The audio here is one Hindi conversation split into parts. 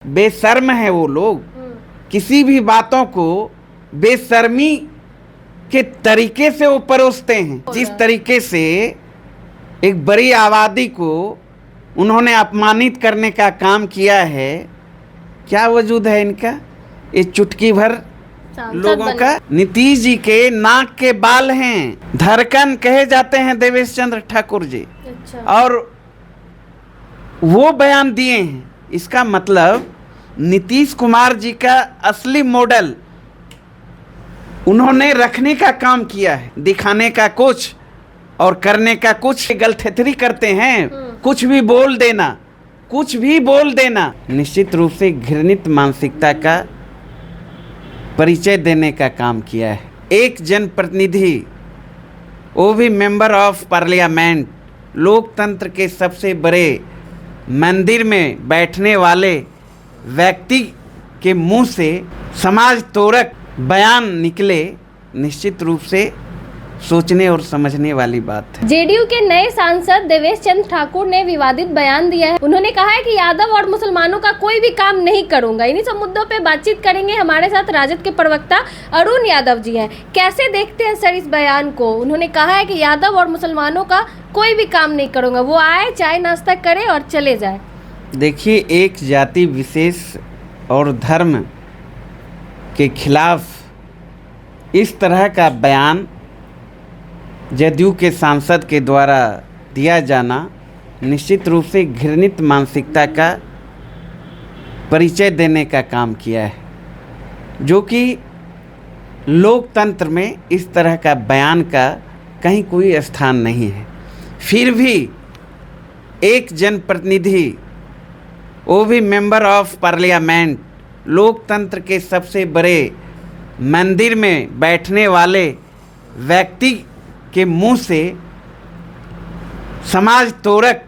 बेशर्म है वो लोग, किसी भी बातों को बेशर्मी के तरीके से वो परोसते हैं। जिस तरीके से एक बड़ी आबादी को उन्होंने अपमानित करने का काम किया है, क्या वजूद है इनका? ये चुटकी भर लोगों का। नीतीश जी के नाक के बाल हैं, धड़कन कहे जाते हैं देवेश चंद्र ठाकुर जी। अच्छा। और वो बयान दिए हैं। इसका मतलब नीतीश कुमार जी का असली मॉडल उन्होंने रखने का काम किया है, दिखाने का कुछ और करने का कुछ। गलथेथरी करते हैं, कुछ भी बोल देना, कुछ भी बोल देना। निश्चित रूप से घृणित मानसिकता का परिचय देने का काम किया है। एक जनप्रतिनिधि, वो भी मेंबर ऑफ पार्लियामेंट, लोकतंत्र के सबसे बड़े मंदिर में बैठने वाले व्यक्ति के मुंह से समाज तोड़क बयान निकले, निश्चित रूप से सोचने और समझने वाली बात है। जेडीयू के नए सांसद देवेश चंद्र ठाकुर ने विवादित बयान दिया है। उन्होंने कहा है कि यादव और मुसलमानों का कोई भी काम नहीं करूंगा। इन्हीं सब मुद्दों पे बातचीत करेंगे। हमारे साथ राजद के प्रवक्ता अरुण यादव जी हैं। कैसे देखते हैं सर इस बयान को? उन्होंने कहा है कि यादव और मुसलमानों का कोई भी काम नहीं करूंगा, वो आए चाय नाश्ता करे और चले जाए। देखिए, एक जाति विशेष और धर्म के खिलाफ इस तरह का बयान जदयू के सांसद के द्वारा दिया जाना निश्चित रूप से घृणित मानसिकता का परिचय देने का काम किया है, जो कि लोकतंत्र में इस तरह का बयान का कहीं कोई स्थान नहीं है। फिर भी एक जनप्रतिनिधि, वो भी मेंबर ऑफ पार्लियामेंट, लोकतंत्र के सबसे बड़े मंदिर में बैठने वाले व्यक्ति के मुंह से समाज तोड़क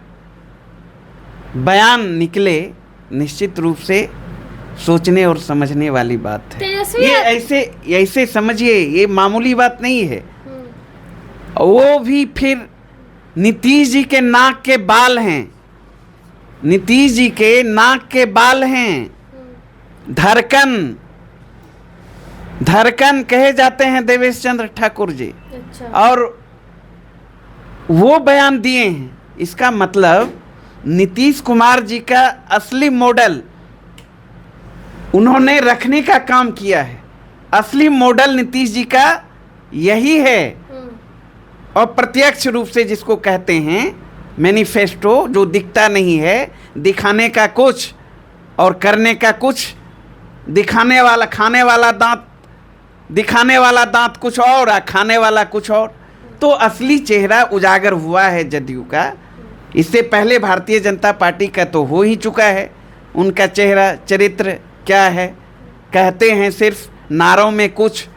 बयान निकले, निश्चित रूप से सोचने और समझने वाली बात है। ये ऐसे समझिए, ये मामूली बात नहीं है। वो भी फिर नीतीश जी के नाक के बाल हैं, नीतीश जी के नाक के बाल हैं, धड़कन धड़कन कहे जाते हैं देवेश चंद्र ठाकुर जी। अच्छा। और वो बयान दिए हैं। इसका मतलब नीतीश कुमार जी का असली मॉडल उन्होंने रखने का काम किया है। असली मॉडल नीतीश जी का यही है। और प्रत्यक्ष रूप से जिसको कहते हैं मैनिफेस्टो, जो दिखता नहीं है, दिखाने का कुछ और करने का कुछ। दिखाने वाला, खाने वाला दांत, दिखाने वाला दांत कुछ और खाने वाला कुछ और। तो असली चेहरा उजागर हुआ है जदयू का। इससे पहले भारतीय जनता पार्टी का तो हो ही चुका है। उनका चेहरा चरित्र क्या है? कहते हैं सिर्फ नारों में कुछ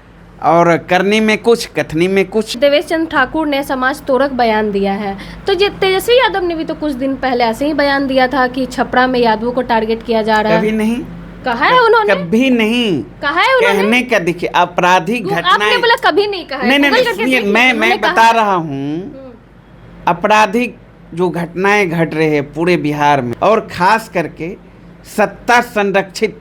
और करने में कुछ, कथनी में कुछ। देवेश चंद्र ठाकुर ने समाज तोड़क बयान दिया है। तो तेजस्वी यादव ने भी तो कुछ दिन पहले ऐसे ही बयान दिया था कि छपरा में यादवों को टारगेट किया जा रहा है। कभी नहीं कहा है उन्होंने, कभी नहीं कहा है उन्होंने। कहने का देखिए, आपराधिक घटनाएं, आपने बोला कभी नहीं कहा है। नहीं, मैं बता रहा हूँ, आपराधिक जो घटनाएं घट रहे हैं पूरे बिहार में, और खास करके सत्ता संरक्षित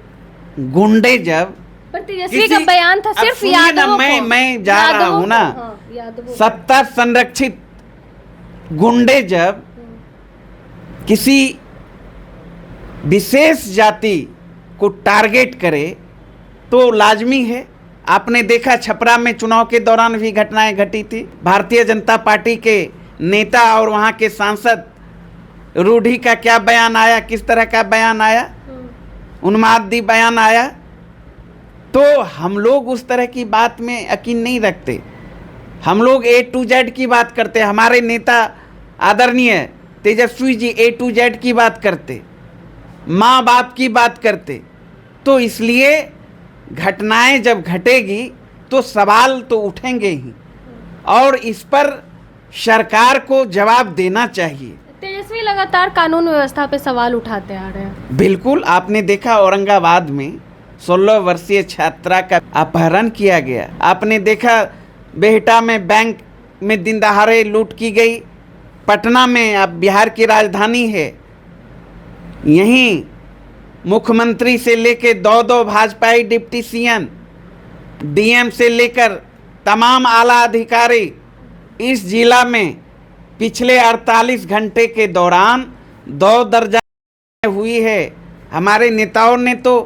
गुंडे, जब तेजस्वी का बयान था सिर्फ यादवों को, मैं जा रहा हूँ ना, सत्ता संरक्षित गुंडे जब किसी विशेष जाति को टारगेट करे तो लाजमी है। आपने देखा छपरा में चुनाव के दौरान भी घटनाएं घटी थी। भारतीय जनता पार्टी के नेता और वहाँ के सांसद रूढ़ी का क्या बयान आया, किस तरह का बयान आया, उन्मादी बयान आया। तो हम लोग उस तरह की बात में यकीन नहीं रखते। हम लोग A to Z की बात करते। हमारे नेता आदरणीय Tejashwi ji A to Z की बात करते, माँ बाप की बात करते। तो इसलिए घटनाएं जब घटेगी तो सवाल तो उठेंगे ही, और इस पर सरकार को जवाब देना चाहिए। तेजस्वी लगातार कानून व्यवस्था पे सवाल उठाते आ रहे हैं। बिल्कुल, आपने देखा औरंगाबाद में 16 वर्षीय छात्रा का अपहरण किया गया। आपने देखा बेहटा में बैंक में दिन दहाड़े लूट की गई। पटना में, अब बिहार की राजधानी है, यहीं मुख्यमंत्री से लेकर दो भाजपाई डिप्टी सीएम, डीएम से लेकर तमाम आला अधिकारी इस जिला में पिछले 48 घंटे के दौरान 2 दर्जन हुई है। हमारे नेताओं ने तो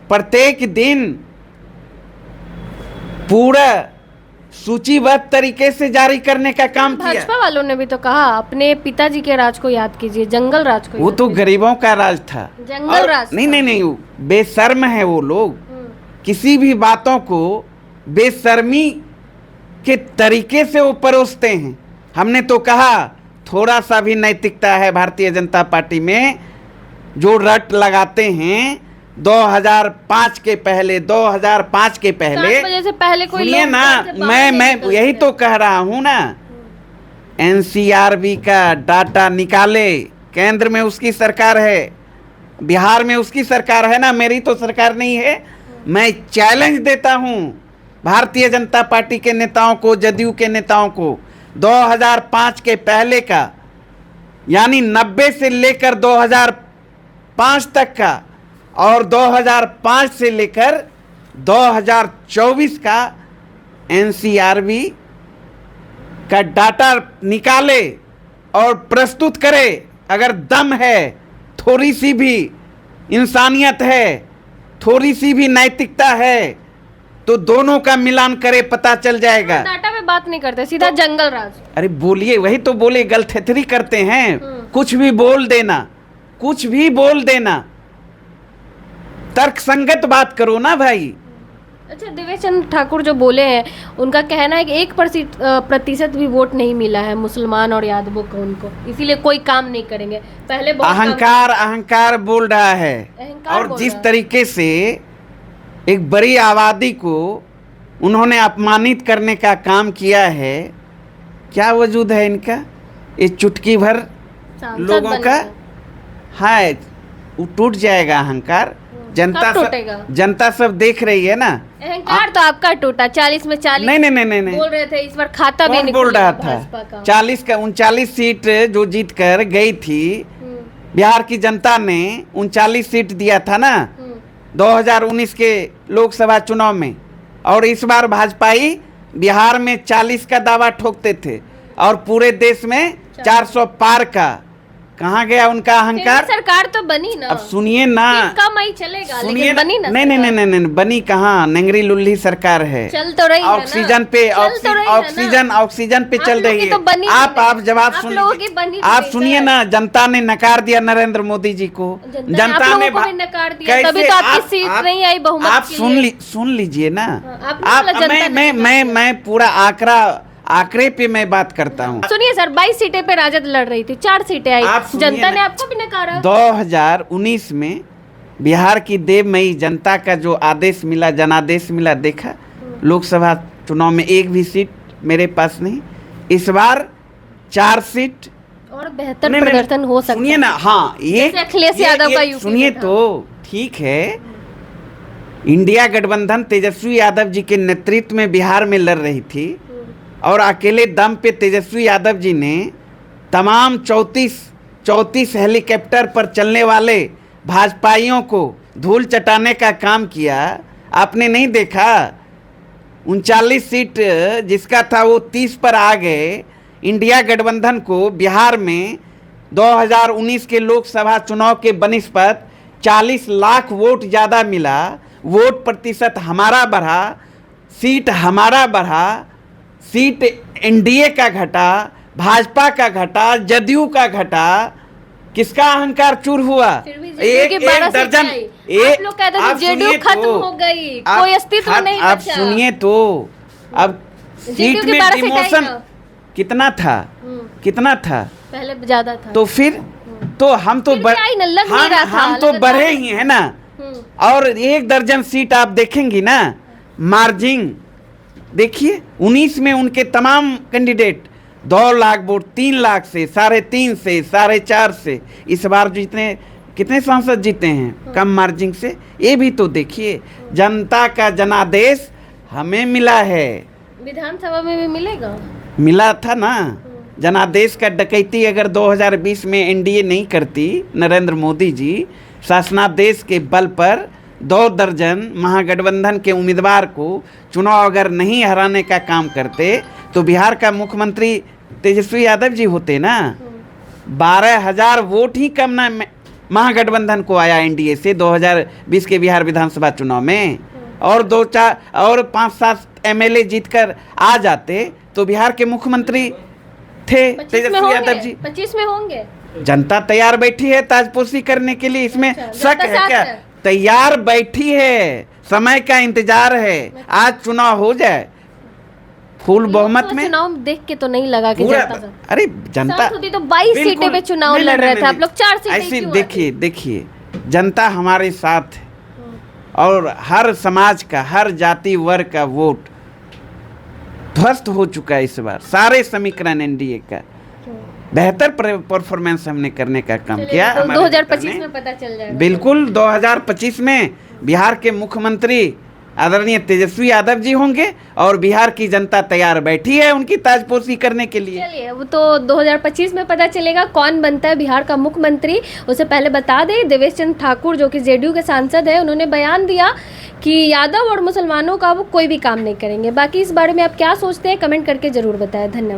प्रत्येक दिन पूरा सूचीबद्ध तरीके से जारी करने का काम किया। भाजपा वालों ने भी तो कहा अपने पिताजी के राज को याद कीजिए, जंगल राज को। वो तो गरीबों का राज था, जंगल राज। नहीं, वो बेशर्म है वो लोग। किसी भी बातों को बेशर्मी के तरीके से वो परोसते हैं। हमने तो कहा थोड़ा सा भी नैतिकता है भारतीय जनता पार्टी में, जो रट लगाते हैं 2005 के पहले 2005 के पहले। 7 बजे से पहले कोई सुनिए लोग ना, घर से बाहर नहीं मैं निकलते यही तो कह रहा हूं ना। एनसीआरबी का डाटा निकाले, केंद्र में उसकी सरकार है, बिहार में उसकी सरकार है ना, मेरी तो सरकार नहीं है। मैं चैलेंज देता हूं भारतीय जनता पार्टी के नेताओं को, जदयू के नेताओं को, 2005 के पहले का, यानी 90 से लेकर 2005 तक का और 2005 से लेकर 2024 का एनसीआरबी का डाटा निकाले और प्रस्तुत करे। अगर दम है, थोड़ी सी भी इंसानियत है, थोड़ी सी भी नैतिकता है, तो दोनों का मिलान करे, पता चल जाएगा। डाटा पे बात नहीं करते, सीधा जंगल राज। अरे बोलिए, वही तो बोले, गलथेथरी करते हैं। कुछ भी बोल देना, कुछ भी बोल देना, तर्कसंगत बात करो ना भाई। अच्छा, देवेश चंद्र ठाकुर जो बोले हैं, उनका कहना है कि 1% भी वोट नहीं मिला है मुसलमान और यादवों को उनको, इसीलिए कोई काम नहीं करेंगे। पहले बहुत अहंकार बोल रहा है। और जिस तरीके से एक बड़ी आबादी को उन्होंने अपमानित करने का काम किया है, क्या वजूद है इनका? ये चुटकी भर लोगों का है, टूट जाएगा अहंकार। जनता सब देख रही है ना। अहंकार तो आपका टूटा, 40 में 40। नहीं बोल रहे थे इस बार खाता भी नहीं बोल रहा था। 40 का 39 सीट जो जीत कर गई थी, बिहार की जनता ने 39 सीट दिया था ना 2019 के लोकसभा चुनाव में। और इस बार भाजपाई बिहार में 40 का दावा ठोकते थे और पूरे देश में 400 पार का। कहाँ गया उनका अहंकार? सरकार तो बनी ना। अब सुनिए ना, कम ही चलेगा, सुनिए लेकिन बनी ना। नहीं, बनी कहाँ? नेंगरी लुल्ली सरकार है। चल तो रही ऑक्सीजन पे ऑक्सीजन पे चल रही है। आप जवाब सुनिए, आप सुनिए ना। जनता ने नकार दिया नरेंद्र मोदी जी को। जनता ने नकार दिया, तभी तो आपकी सीट नहीं आई बहुमत। आप सुन लीजिए ना। मैं पूरा आंकड़े पे मैं बात करता हूँ। सुनिए सर, 22 सीटें पे राजद लड़ रही थी, 4 सीटें आई, जनता ने आपको भी नकारा। 2019 में बिहार की देवमयी जनता का जो आदेश मिला, जनादेश मिला, देखा लोकसभा चुनाव में एक भी सीट मेरे पास नहीं। इस बार 4 सीट और बेहतर प्रदर्शन हो सकता है। सुनिए ना, हाँ, ये अखिलेश यादव का यूपी सुनिए तो ठीक है। इंडिया गठबंधन तेजस्वी यादव जी के नेतृत्व में बिहार में लड़ रही थी और अकेले दम पे तेजस्वी यादव जी ने तमाम 34 हेलीकॉप्टर पर चलने वाले भाजपाइयों को धूल चटाने का काम किया। आपने नहीं देखा? 39 सीट जिसका था वो 30 पर आ गए। इंडिया गठबंधन को बिहार में 2019 के लोकसभा चुनाव के बनिस्पत 40 लाख वोट ज़्यादा मिला। वोट प्रतिशत हमारा बढ़ा, सीट हमारा बढ़ा, सीट एनडीए का घटा, भाजपा का घटा, जदयू का घटा। किसका अहंकार चूर हुआ? एक दर्जन। आप लोग कहते थे जेडीयू खत्म हो गई, कोई अस्तित्व नहीं बचा। आप सुनिए तो, अब सीट में डिमोशन कितना था? पहले ज्यादा था। तो फिर तो हम तो बढ़े ही है ना। और 1 दर्जन सीट आप देखेंगी ना, मार्जिन देखिए। 19 में उनके तमाम कैंडिडेट 2 लाख वोट, 3 लाख से, 3.5 से, 4.5 से। इस बार कितने सांसद जीते हैं कम मार्जिन से? ये भी तो देखिए। जनता का जनादेश हमें मिला है। विधानसभा में भी मिला था ना। जनादेश का डकैती अगर 2020 में एनडीए नहीं करती, नरेंद्र मोदी जी, शासनादेश के बल पर 2 दर्जन महागठबंधन के उम्मीदवार को चुनाव अगर नहीं हराने का काम करते तो बिहार का मुख्यमंत्री तेजस्वी यादव जी होते ना। 12,000 वोट ही कम ना महागठबंधन को आया एनडीए से 2020 के बिहार विधानसभा चुनाव में, और 2-4 और 5-7 एमएलए जीतकर आ जाते तो बिहार के मुख्यमंत्री थे तेजस्वी यादव जी। 25 में होंगे। जनता तैयार बैठी है ताजपोशी करने के लिए, इसमें शक है क्या? है। तैयार बैठी है, समय का इंतजार है, आज चुनाव हो जाए फुल बहुमत में। चुनाव देख के तो नहीं लगा कि जनता, अरे जनता तो 22 सीटें पे चुनाव लड़ रहे थे, आप लोग 4 सीटें ऐसे क्यों? देखिए जनता हमारे साथ है और हर समाज का, हर जाति वर्ग का वोट ध्वस्त हो चुका है इस बार। सारे समीकरण एनडीए का बेहतर परफॉर्मेंस हमने करने का काम किया। तो 2025 में पता चल जाएगा। बिल्कुल 2025 में बिहार के मुख्यमंत्री आदरणीय तेजस्वी यादव जी होंगे और बिहार की जनता तैयार बैठी है उनकी ताजपोशी करने के लिए। चलिए, वो तो 2025 में पता चलेगा कौन बनता है बिहार का मुख्यमंत्री। उससे पहले बता दें, देवेश चंद्र ठाकुर जो कि जेडीयू के सांसद है, उन्होंने बयान दिया कि यादव और मुसलमानों का वो कोई भी काम नहीं करेंगे। बाकी इस बारे में आप क्या सोचते हैं, कमेंट करके जरूर बताएं। धन्यवाद।